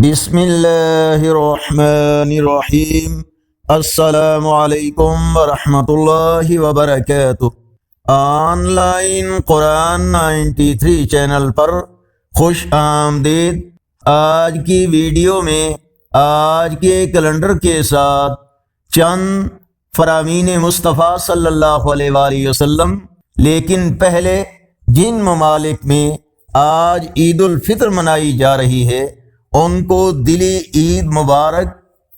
بسم اللہ الرحمن الرحیم۔ السلام علیکم ورحمۃ اللہ وبرکاتہ۔ آن لائن قرآن 93 چینل پر خوش آمدید۔ آج کی ویڈیو میں آج کے کیلنڈر کے ساتھ چند فرامین مصطفیٰ صلی اللہ علیہ وآلہ وسلم، لیکن پہلے جن ممالک میں آج عید الفطر منائی جا رہی ہے ان کو دلی عید مبارک۔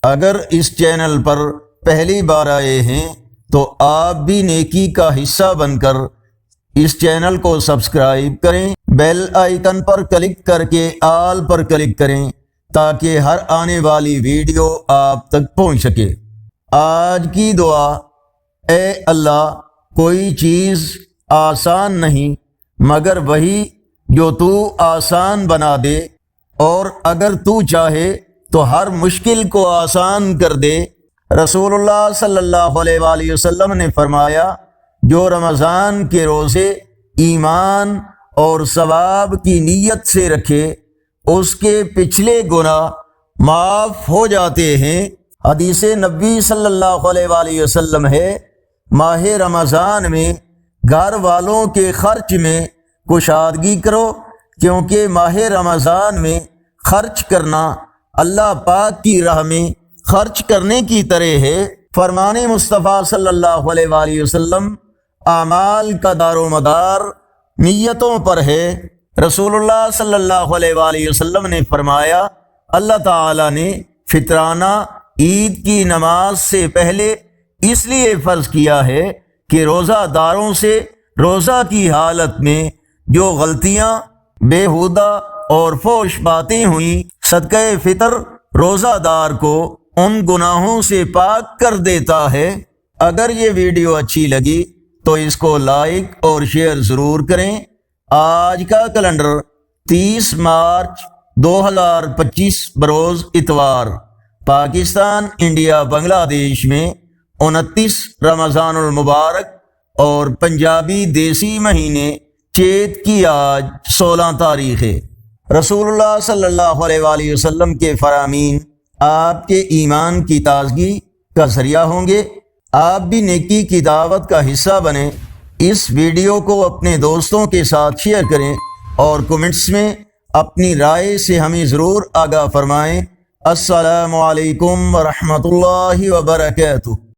اگر اس چینل پر پہلی بار آئے ہیں تو آپ بھی نیکی کا حصہ بن کر اس چینل کو سبسکرائب کریں، بیل آئیکن پر کلک کر کے آل پر کلک کریں تاکہ ہر آنے والی ویڈیو آپ تک پہنچ سکے۔ آج کی دعا: اے اللہ، کوئی چیز آسان نہیں مگر وہی جو تو آسان بنا دے، اور اگر تو چاہے تو ہر مشکل کو آسان کر دے۔ رسول اللہ صلی اللہ علیہ وآلہ وسلم نے فرمایا، جو رمضان کے روزے ایمان اور ثواب کی نیت سے رکھے اس کے پچھلے گناہ معاف ہو جاتے ہیں۔ حدیث نبی صلی اللہ علیہ وآلہ وسلم ہے، ماہ رمضان میں گھر والوں کے خرچ میں کشادگی کرو، کیونکہ ماہ رمضان میں خرچ کرنا اللہ پاک کی راہ میں خرچ کرنے کی طرح ہے۔ فرمان مصطفیٰ صلی اللہ علیہ وآلہ وسلم، اعمال کا دار و مدار نیتوں پر ہے۔ رسول اللہ صلی اللہ علیہ وآلہ وسلم نے فرمایا، اللہ تعالی نے فطرانہ عید کی نماز سے پہلے اس لیے فرض کیا ہے کہ روزہ داروں سے روزہ کی حالت میں جو غلطیاں، بیہودہ اور فحش باتیں ہوئیں، صدقہ فطر روزہ دار کو ان گناہوں سے پاک کر دیتا ہے۔ اگر یہ ویڈیو اچھی لگی تو اس کو لائک اور شیئر ضرور کریں۔ آج کا کیلنڈر 30 مارچ 2025 بروز اتوار، پاکستان، انڈیا، بنگلہ دیش میں 29 رمضان المبارک اور پنجابی دیسی مہینے چیت کی آج 16 تاریخ ہے۔ رسول اللہ صلی اللہ علیہ وآلہ وسلم کے فرامین آپ کے ایمان کی تازگی کا ذریعہ ہوں گے۔ آپ بھی نیکی کی دعوت کا حصہ بنیں۔ اس ویڈیو کو اپنے دوستوں کے ساتھ شیئر کریں اور کمنٹس میں اپنی رائے سے ہمیں ضرور آگاہ فرمائیں۔ السلام علیکم ورحمۃ اللہ وبرکاتہ۔